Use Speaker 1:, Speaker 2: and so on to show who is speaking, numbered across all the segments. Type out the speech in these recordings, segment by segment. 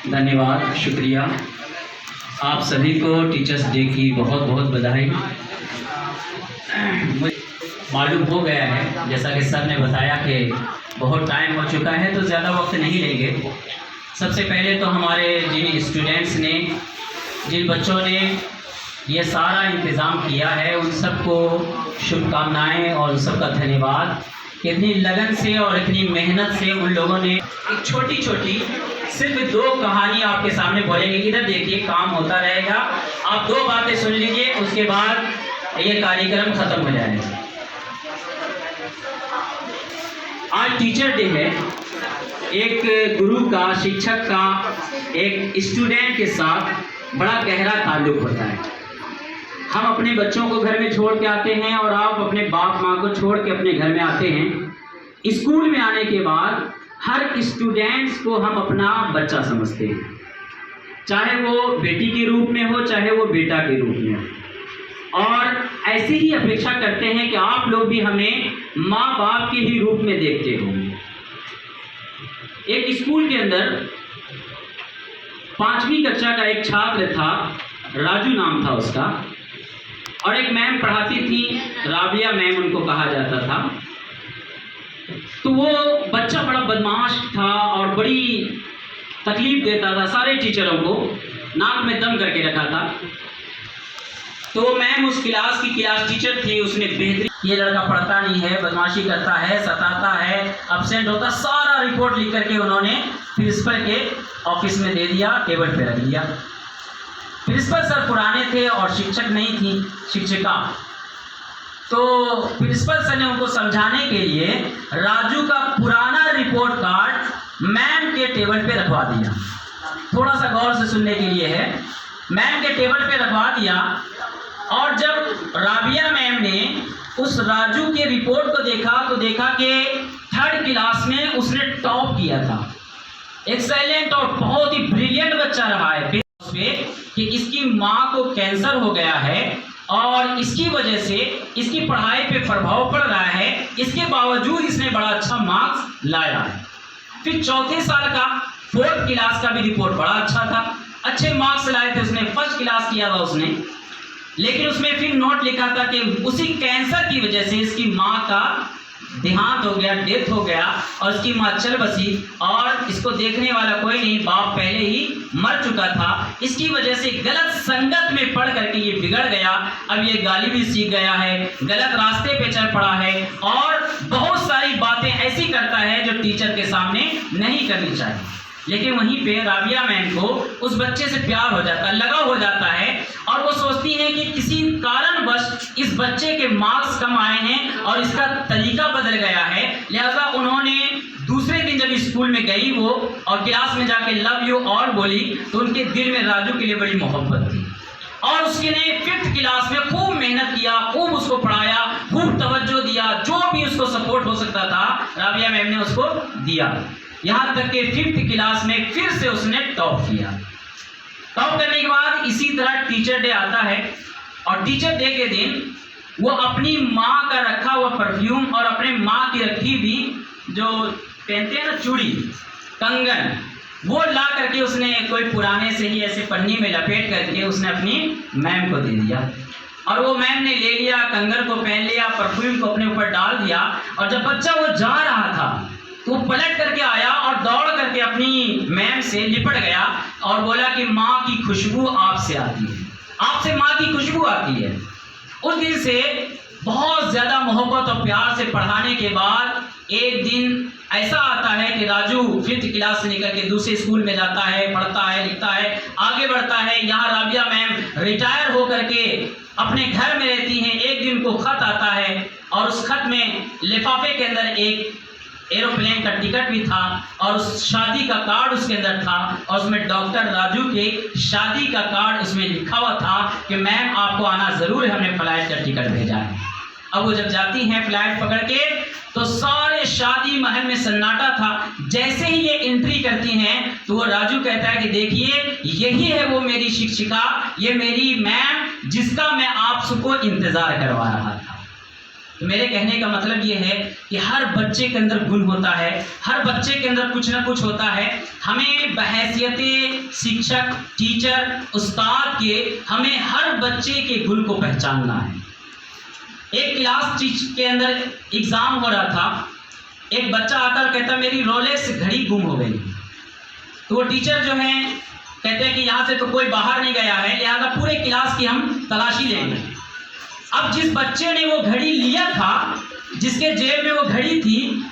Speaker 1: धन्यवाद, शुक्रिया। आप सभी को टीचर्स डे की बहुत बहुत बधाई। मुझे मालूम हो गया है, जैसा कि सर ने बताया कि बहुत टाइम हो चुका है, तो ज़्यादा वक्त नहीं लेंगे। सबसे पहले तो हमारे जिन स्टूडेंट्स ने, जिन बच्चों ने ये सारा इंतज़ाम किया है, उन सबको शुभकामनाएं और उन सबका धन्यवाद। इतनी लगन से और इतनी मेहनत से उन लोगों ने एक छोटी छोटी सिर्फ 2 कहानी आपके सामने बोलेंगे। इधर देखिए, काम होता रहेगा, आप 2 बातें सुन लीजिए, उसके बाद ये कार्यक्रम खत्म हो जाएगा। आज टीचर डे है। एक गुरु का, शिक्षक का एक स्टूडेंट के साथ बड़ा गहरा ताल्लुक होता है। हम अपने बच्चों को घर में छोड़ के आते हैं और आप अपने बाप माँ को छोड़ के अपने घर में आते हैं। स्कूल में आने के बाद हर स्टूडेंट्स को हम अपना बच्चा समझते हैं, चाहे वो बेटी के रूप में हो, चाहे वो बेटा के रूप में हो, और ऐसी ही अपेक्षा करते हैं कि आप लोग भी हमें माँ बाप के ही रूप में देखते होंगे। एक स्कूल के अंदर 5वीं कक्षा का एक छात्र था, राजू नाम था उसका, और एक मैम पढ़ाती थी, राबिया मैम उनको कहा जाता था। तो वो बच्चा बड़ा बदमाश था और बड़ी तकलीफ देता था सारे टीचरों को, नाक में दम करके रखा था। तो मैम उस क्लास की क्लास टीचर थी, उसने बेहतरीन, ये लड़का पढ़ता नहीं है, बदमाशी करता है, सताता है, अब्सेंट होता, सारा रिपोर्ट लिख करके उन्होंने प्रिंसिपल के ऑफिस में दे दिया, टेबल पे रख दिया। प्रिंसिपल सर पुराने थे और शिक्षक नहीं थी, शिक्षिका। तो प्रिंसिपल सर ने उनको समझाने के लिए राजू का पुराना रिपोर्ट कार्ड मैम के टेबल पे रखवा दिया। थोड़ा सा गौर से सुनने के लिए है। मैम के टेबल पे रखवा दिया, और जब राबिया मैम ने उस राजू के रिपोर्ट को देखा तो देखा कि 3rd क्लास में उसने टॉप किया था, एक्सेलेंट और बहुत ही ब्रिलियंट बच्चा रहा है। कि इसकी माँ को कैंसर हो गया है और इसकी वजह से इसकी पढ़ाई पे प्रभाव पड़ रहा है, इसके बावजूद इसने बड़ा अच्छा मार्क्स लाया है। फिर 4थे साल का 4th क्लास का भी रिपोर्ट बड़ा अच्छा था, अच्छे मार्क्स लाए थे उसने, 1st क्लास किया था उसने। लेकिन उसमें फिर नोट लिखा था कि उसी कैंसर की वजह से इसकी माँ का देहांत हो गया, डेथ हो गया, और इसकी माँ चल बसी और इसको देखने वाला कोई नहीं, बाप पहले ही मर चुका था। इसकी वजह से गलत संगत में पढ़ करके ये बिगड़ गया। अब ये गाली भी सीख गया है, गलत रास्ते पे चल पड़ा है, और बहुत सारी बातें ऐसी करता है जो टीचर के सामने नहीं करनी चाहिए। लेकिन वहीं पे राबिया मैम को उस बच्चे से प्यार हो जाता है, लगाव हो जाता है, और वो सोचती हैं कि किसी कारणवश इस बच्चे के मार्क्स कम आए हैं और इसका तरीका बदल गया है। लिहाजा उन्होंने दूसरे दिन जब स्कूल में गई वो और क्लास में जाके लव यू और बोली, तो उनके दिल में राजू के लिए बड़ी मोहब्बत थी, और उसने 5th क्लास में खूब मेहनत किया, खूब उसको पढ़ाया, खूब तवज्जो दिया, जो भी उसको सपोर्ट हो सकता था राबिया मैम ने उसको दिया। यहाँ तक कि 5th क्लास में फिर से उसने टॉप किया। टॉप करने के बाद इसी तरह टीचर डे आता है, और टीचर डे के दिन वो अपनी माँ का रखा हुआ परफ्यूम और अपने माँ की रखी भी जो पहनते हैं ना चूड़ी, कंगन, वो ला करके उसने कोई पुराने से ही ऐसे पन्नी में लपेट करके उसने अपनी मैम को दे दिया। और वो मैम ने ले लिया, कंगन को पहन लिया, परफ्यूम को अपने ऊपर डाल दिया, और जब बच्चा वो जा रहा था तो पलट करके आया और दौड़ करके अपनी मैम से लिपट गया और बोला कि माँ की खुशबू आपसे आती है, आपसे माँ की खुशबू आती है। उस दिन से बहुत ज़्यादा मोहब्बत और प्यार से पढ़ाने के बाद एक दिन ऐसा आता है कि राजू 5th क्लास से निकल के दूसरे स्कूल में जाता है, पढ़ता है, लिखता है, आगे बढ़ता है। यहाँ राबिया मैम रिटायर होकर के अपने घर में रहती हैं। एक दिन को खत आता है, और उस खत में लिफाफे के अंदर एक एरोप्लेन का टिकट भी था, और उस शादी का कार्ड उसके अंदर था, और उसमें डॉक्टर राजू के शादी का कार्ड उसमें लिखा हुआ था कि मैम आपको आना ज़रूर है, हमने फ्लाइट का टिकट भेजा है। अब वो जब जाती हैं फ्लाइट पकड़ के, तो सारे शादी महल में सन्नाटा था। जैसे ही ये एंट्री करती हैं तो वो राजू कहता है कि देखिए यही है वो मेरी शिक्षिका, ये मेरी मैम जिसका मैं आप सबको इंतज़ार करवा रहा था। तो मेरे कहने का मतलब ये है कि हर बच्चे के अंदर गुण होता है, हर बच्चे के अंदर कुछ ना कुछ होता है। हमें बहैसियत शिक्षक, टीचर, उस्ताद के हमें हर बच्चे के गुण को पहचानना है। एक क्लास के अंदर एग्जाम हो रहा था, एक बच्चा आकर कहता मेरी रोलेक्स घड़ी गुम हो गई। तो वो टीचर जो है कहते हैं कि यहाँ से तो कोई बाहर नहीं गया है, लिहाजा पूरे क्लास की हम तलाशी लेंगे। अब जिस बच्चे ने वो घड़ी लिया था, जिसके जेब में वो घड़ी थी,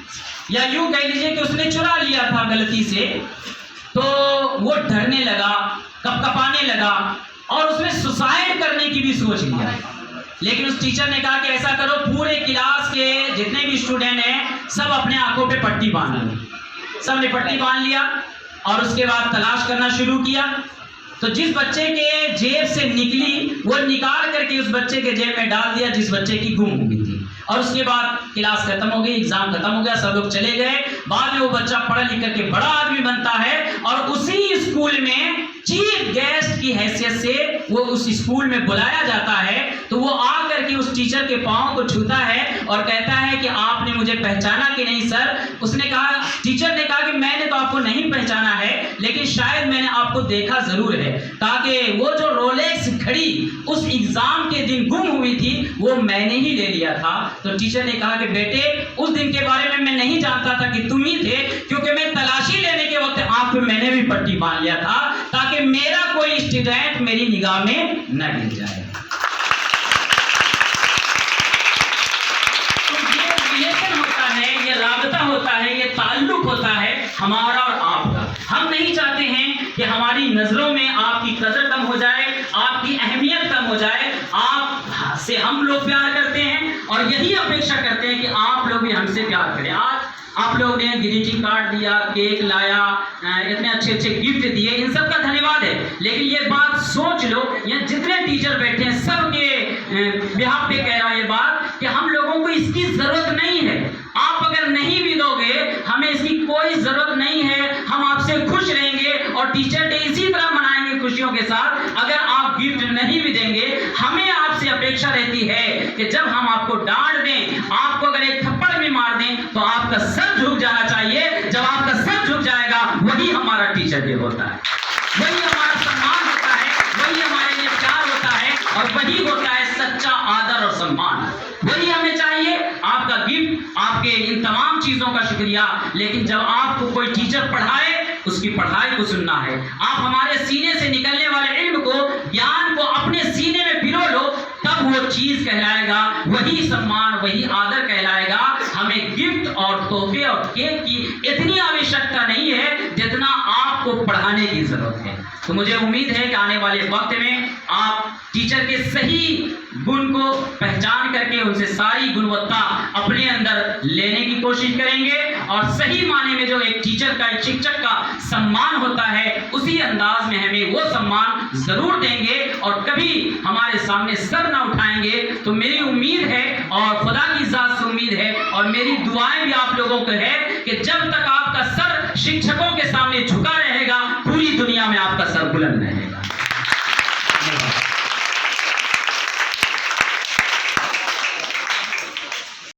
Speaker 1: या यूं कह लीजिए कि उसने चुरा लिया था गलती से, तो वो डरने लगा, कपकपाने लगा और उसने सुसाइड करने की भी सोच लिया। लेकिन उस टीचर ने कहा कि ऐसा करो, पूरे क्लास के जितने भी स्टूडेंट हैं सब अपने आंखों पे पट्टी बांध लो। सब ने पट्टी बांध लिया और उसके बाद तलाश करना शुरू किया। तो जिस बच्चे के जेब से निकली वो निकाल करके उस बच्चे के जेब में डाल दिया जिस बच्चे की गुम हो गई थी। और उसके बाद क्लास खत्म हो गई, एग्जाम खत्म हो गया, सब लोग चले गए। बाद में वो बच्चा पढ़ लिख करके बड़ा आदमी बनता है और उसी स्कूल में चीफ गेस्ट की हैसियत से वो उस स्कूल में बुलाया जाता है। तो वो आकर के उस टीचर के पांव को छूता है और कहता है कि आपने मुझे पहचाना कि नहीं सर? उसने कहा, टीचर ने कहा कि मैंने तो आपको नहीं पहचाना है, लेकिन शायद मैंने आपको देखा जरूर है, ताकि वो जो रोलेक्स घड़ी उस एग्जाम के दिन गुम हुई थी वो मैंने ही ले लिया था। तो टीचर ने कहा कि बेटे, उस दिन के बारे में मैं नहीं जानता था कि तुम ही थे, क्योंकि मैं तलाशी लेने के वक्त आंख पे मैंने भी पट्टी बांध लिया था ताकि मेरा कोई स्टूडेंट मेरी निगाह में न गिर जाए। तो ये रिलेशन होता है, ये राबता होता है, ये ताल्लुक होता है हमारा और आपका। हम नहीं चाहते हैं कि हमारी नजरों में आपकी कदर कम हो जाए, आपकी अहमियत कम हो जाए। आप से हम लोग प्यार करते हैं और यही अपेक्षा करते हैं कि आप लोग भी हमसे प्यार करें। आज आप लोगों ने ग्रीटिंग कार्ड दिया, केक लाया, इतने अच्छे अच्छे गिफ्ट दिए, इन सब का धन्यवाद है। लेकिन ये बात सोच लो, यहाँ जितने टीचर बैठे हैं सबके बिहाफ पे कह रहा है ये बात कि हम लोगों को इसकी जरूरत नहीं है। आप अगर नहीं भी दोगे, हमें इसकी कोई जरूरत नहीं है। हम आपसे खुश रहेंगे और टीचर डे इसी तरह मनाएंगे खुशियों के साथ। अगर आप गिफ्ट नहीं भी देंगे, हमें आपसे अपेक्षा रहती है कि जब हम आपको डांट दें, आपको अगर एक थप्पड़ भी मार दें, तो आपका सर झुक जाना चाहिए। जब आपका सर झुक जाएगा, वही हमारा टीचर डे होता है, वही हमारा सम्मान होता है, वही हमारे लिए प्यार होता है और वही होता है सच्चा आदर और सम्मान। वही हमें चाहिए, आपका गिफ्ट, आपके इन तमाम चीजों का शुक्रिया। लेकिन जब आपको कोई टीचर पढ़ाए, उसकी पढ़ाई को सुनना है। आप हमारे सीने से निकलने वाले इल्म को, ज्ञान को अपने सीने में पिरो लो, तब वो चीज कहलाएगा, वही सम्मान, वही आदर कहलाएगा। हमें गिफ्ट और तोहफे और केक की इतनी आवश्यकता नहीं है जितना आपको पढ़ाने की जरूरत है। तो मुझे उम्मीद है कि आने वाले वक्त में आप टीचर के सही गुण को पहचान करके उनसे सारी गुणवत्ता अपने अंदर लेने की कोशिश करेंगे और सही माने में जो एक टीचर का, एक शिक्षक का सम्मान होता है, उसी अंदाज में हमें वो सम्मान जरूर देंगे और कभी हमारे सामने सर ना उठाएंगे। तो मेरी उम्मीद है और खुदा की जात से उम्मीद है और मेरी दुआएं भी आप लोगों को है कि जब तक आपका सर शिक्षकों के सामने झुका रहेगा, पूरी दुनिया में आपका सर बुलंद रहेगा।